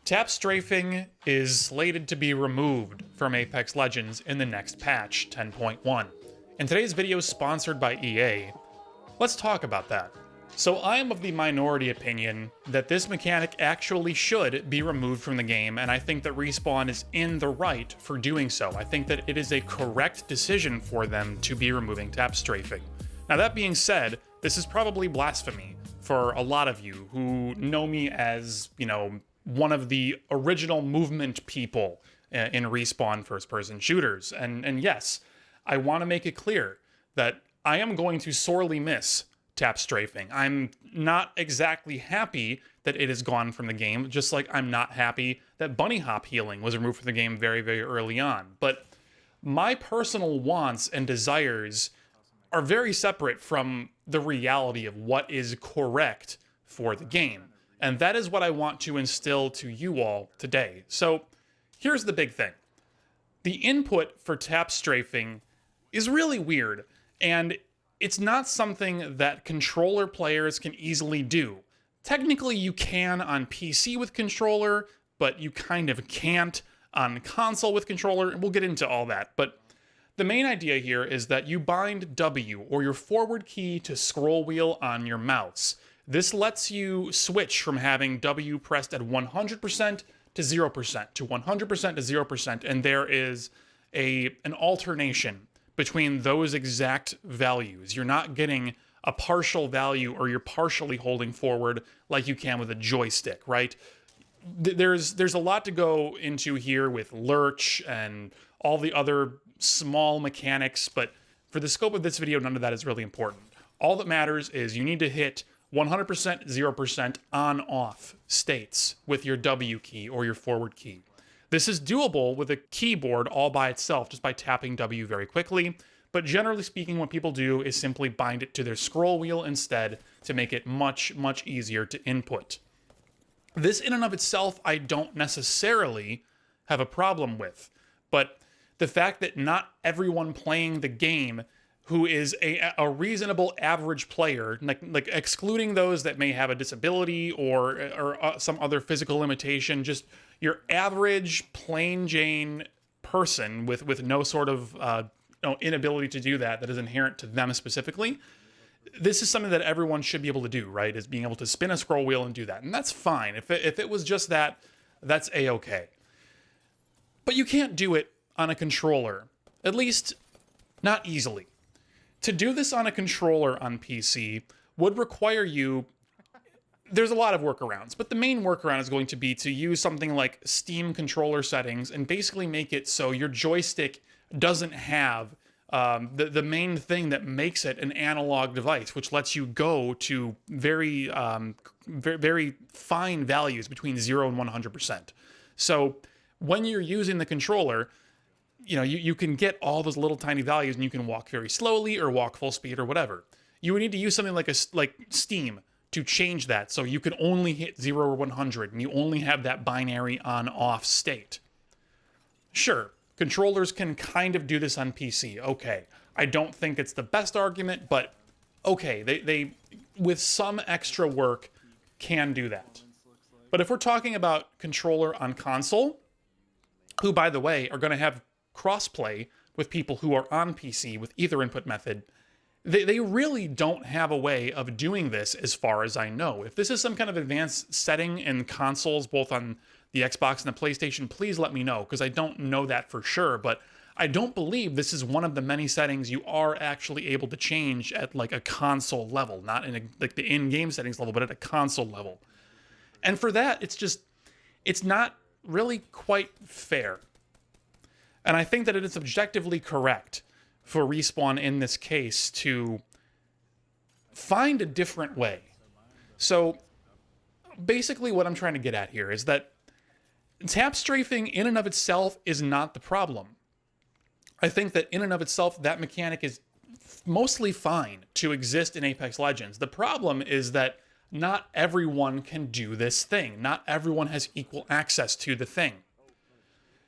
Tap strafing is slated to be removed from Apex Legends in the next patch, 10.1. And today's video is sponsored by EA. Let's talk about that. So I am of the minority opinion that this mechanic actually should be removed from the game, and I think that Respawn is in the right for doing so. I think that it is a correct decision for them to be removing tap strafing. Now that being said, this is probably blasphemy for a lot of you who know me as, one of the original movement people in Respawn first-person shooters. And yes, I want to make it clear that I am going to sorely miss tap strafing. I'm not exactly happy that it is gone from the game, just like I'm not happy that bunny hop healing was removed from the game very, very early on. But my personal wants and desires are very separate from the reality of what is correct for the game. And that is what I want to instill to you all today. So here's the big thing. The input for tap strafing is really weird, and it's not something that controller players can easily do. Technically, you can on PC with controller, but you kind of can't on console with controller, and we'll get into all that. But the main idea here is that you bind W, or your forward key, to scroll wheel on your mouse. This lets you switch from having W pressed at 100% to 0% to 100% to 0%, and there is an alternation between those exact values. You're not getting a partial value, or you're partially holding forward like you can with a joystick, right? There's a lot to go into here with lurch and all the other small mechanics, but for the scope of this video, none of that is really important. All that matters is you need to hit 100%, 0% on-off states with your W key or your forward key. This is doable with a keyboard all by itself, just by tapping W very quickly, but generally speaking, what people do is simply bind it to their scroll wheel instead to make it much, much easier to input. This in and of itself, I don't necessarily have a problem with, but the fact that not everyone playing the game who is a reasonable average player, like excluding those that may have a disability or some other physical limitation, just your average plain Jane person with no sort of inability to do that is inherent to them specifically, this is something that everyone should be able to do, right? Is being able to spin a scroll wheel and do that. And that's fine. If it was just that, that's A-okay. But you can't do it on a controller, at least not easily. To do this on a controller on PC would require you, there's a lot of workarounds, but the main workaround is going to be to use something like Steam controller settings and basically make it so your joystick doesn't have the main thing that makes it an analog device, which lets you go to very, very fine values between 0 and 100%. So when you're using the controller, you can get all those little tiny values and you can walk very slowly or walk full speed or whatever. You would need to use something like Steam to change that, so you can only hit 0 or 100 and you only have that binary on-off state. Sure, controllers can kind of do this on PC, okay. I don't think it's the best argument, but okay, they with some extra work can do that. But if we're talking about controller on console, who, by the way, are going to have crossplay with people who are on PC with either input method, they really don't have a way of doing this as far as I know. If this is some kind of advanced setting in consoles, both on the Xbox and the PlayStation, please let me know, because I don't know that for sure, but I don't believe this is one of the many settings you are actually able to change at like a console level, not in like the in-game settings level, but at a console level. And for that, it's not really quite fair. And I think that it is objectively correct for Respawn in this case to find a different way. So basically what I'm trying to get at here is that tap strafing in and of itself is not the problem. I think that in and of itself, that mechanic is mostly fine to exist in Apex Legends. The problem is that not everyone can do this thing. Not everyone has equal access to the thing.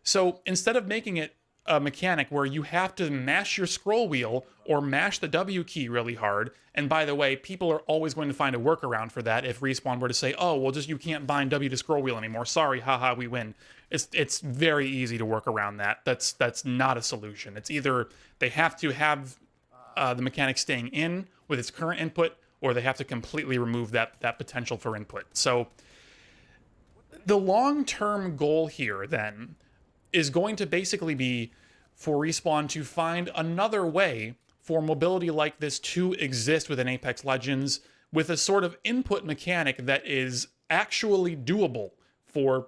So instead of making it a mechanic where you have to mash your scroll wheel or mash the W key really hard. And by the way, people are always going to find a workaround for that if Respawn were to say, oh, well, just you can't bind W to scroll wheel anymore. Sorry, haha, we win. It's very easy to work around that. That's not a solution. It's either they have to have the mechanic staying in with its current input, or they have to completely remove that potential for input. So the long-term goal here, then, is going to basically be for Respawn to find another way for mobility like this to exist within Apex Legends with a sort of input mechanic that is actually doable for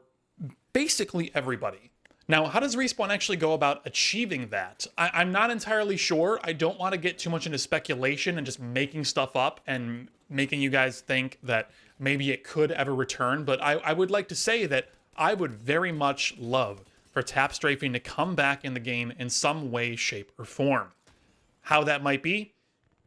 basically everybody. Now, how does Respawn actually go about achieving that? I'm not entirely sure. I don't want to get too much into speculation and just making stuff up and making you guys think that maybe it could ever return, but I would like to say that I would very much love for tap strafing to come back in the game in some way, shape, or form. How that might be,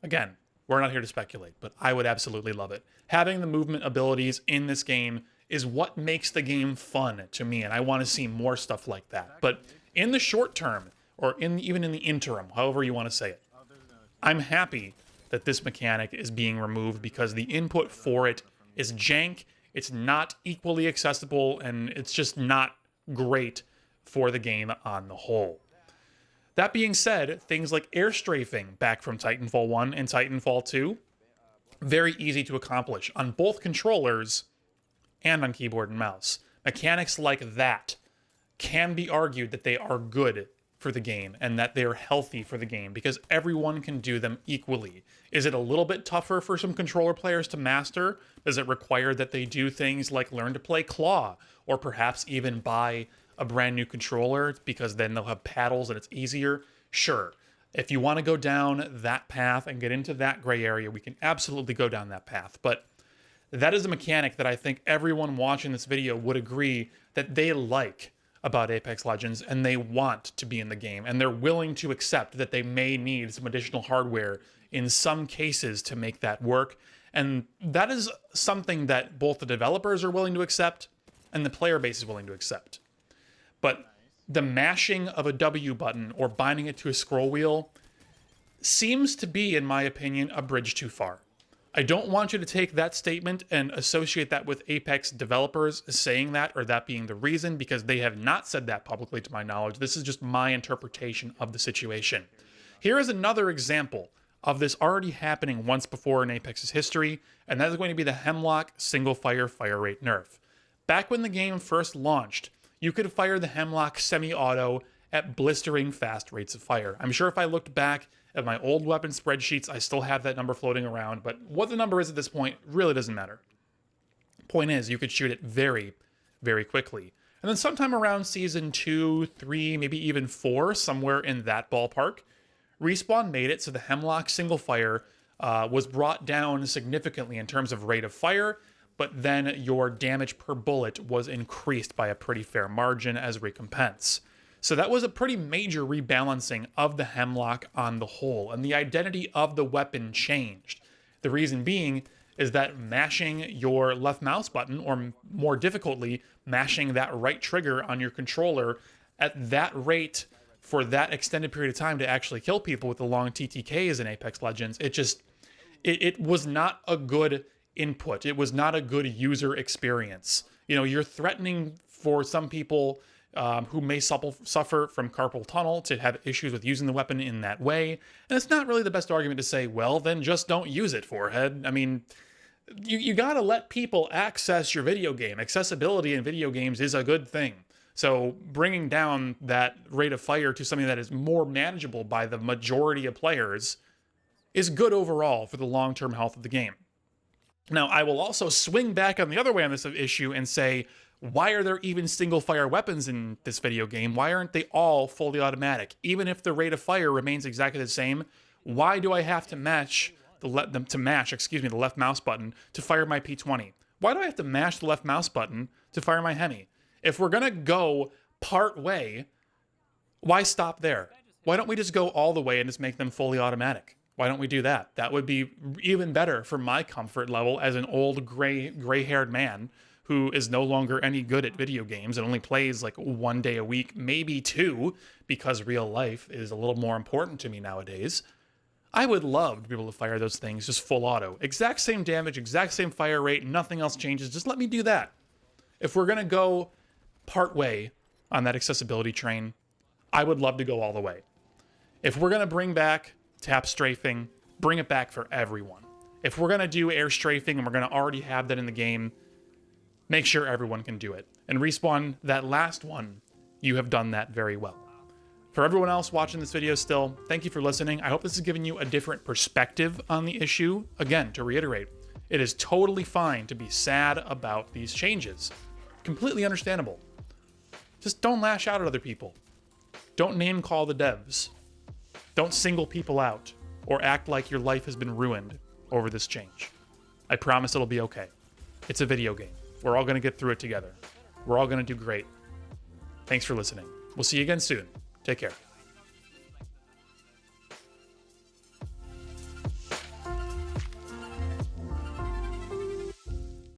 again, we're not here to speculate, but I would absolutely love it. Having the movement abilities in this game is what makes the game fun to me, and I want to see more stuff like that. But in the short term, or even in the interim, however you want to say it, I'm happy that this mechanic is being removed because the input for it is jank, it's not equally accessible, and it's just not great for the game on the whole. That being said, things like air strafing back from Titanfall 1 and Titanfall 2, very easy to accomplish on both controllers and on keyboard and mouse. Mechanics like that can be argued that they are good for the game and that they're healthy for the game because everyone can do them equally. Is it a little bit tougher for some controller players to master? Does it require that they do things like learn to play claw or perhaps even buy a brand new controller because then they'll have paddles and it's easier? Sure. If you want to go down that path and get into that gray area, we can absolutely go down that path. But that is a mechanic that I think everyone watching this video would agree that they like about Apex Legends and they want to be in the game. And they're willing to accept that they may need some additional hardware in some cases to make that work. And that is something that both the developers are willing to accept and the player base is willing to accept. But the mashing of a W button or binding it to a scroll wheel seems to be, in my opinion, a bridge too far. I don't want you to take that statement and associate that with Apex developers saying that or that being the reason, because they have not said that publicly to my knowledge. This is just my interpretation of the situation. Here is another example of this already happening once before in Apex's history, and that is going to be the Hemlock single-fire fire rate nerf. Back when the game first launched, you could fire the Hemlock semi-auto at blistering fast rates of fire. I'm sure if I looked back at my old weapon spreadsheets, I still have that number floating around, but what the number is at this point really doesn't matter. Point is, you could shoot it very, very quickly. And then sometime around Season 2, 3, maybe even 4, somewhere in that ballpark, Respawn made it so the Hemlock single fire was brought down significantly in terms of rate of fire, but then your damage per bullet was increased by a pretty fair margin as recompense. So that was a pretty major rebalancing of the Hemlock on the whole, and the identity of the weapon changed. The reason being is that mashing your left mouse button, or more difficultly, mashing that right trigger on your controller at that rate for that extended period of time to actually kill people with the long TTKs in Apex Legends, it was not a good input. It was not a good user experience. You know, you're threatening for some people who may suffer from carpal tunnel to have issues with using the weapon in that way. And it's not really the best argument to say, well, then just don't use it, forehead. I mean, you gotta let people access your video game. Accessibility in video games is a good thing. So bringing down that rate of fire to something that is more manageable by the majority of players is good overall for the long-term health of the game. Now, I will also swing back on the other way on this issue and say, why are there even single-fire weapons in this video game? Why aren't they all fully automatic? Even if the rate of fire remains exactly the same, why do I have to mash the left mouse button to fire my P20? Why do I have to mash the left mouse button to fire my Hemi? If we're gonna go part way, why stop there? Why don't we just go all the way and just make them fully automatic? Why don't we do that? That would be even better for my comfort level as an old gray-haired man who is no longer any good at video games and only plays like 1 day a week, maybe 2, because real life is a little more important to me nowadays, I would love to be able to fire those things just full auto. Exact same damage, exact same fire rate, nothing else changes. Just let me do that. If we're going to go part way on that accessibility train, I would love to go all the way. If we're going to bring back tap strafing, bring it back for everyone. If we're going to do air strafing and we're going to already have that in the game, make sure everyone can do it. And Respawn, that last one, you have done that very well. For everyone else watching this video still, thank you for listening. I hope this has given you a different perspective on the issue. Again, to reiterate, it is totally fine to be sad about these changes. Completely understandable. Just don't lash out at other people. Don't name call the devs. Don't single people out or act like your life has been ruined over this change. I promise it'll be okay. It's a video game. We're all going to get through it together. We're all going to do great. Thanks for listening. We'll see you again soon. Take care.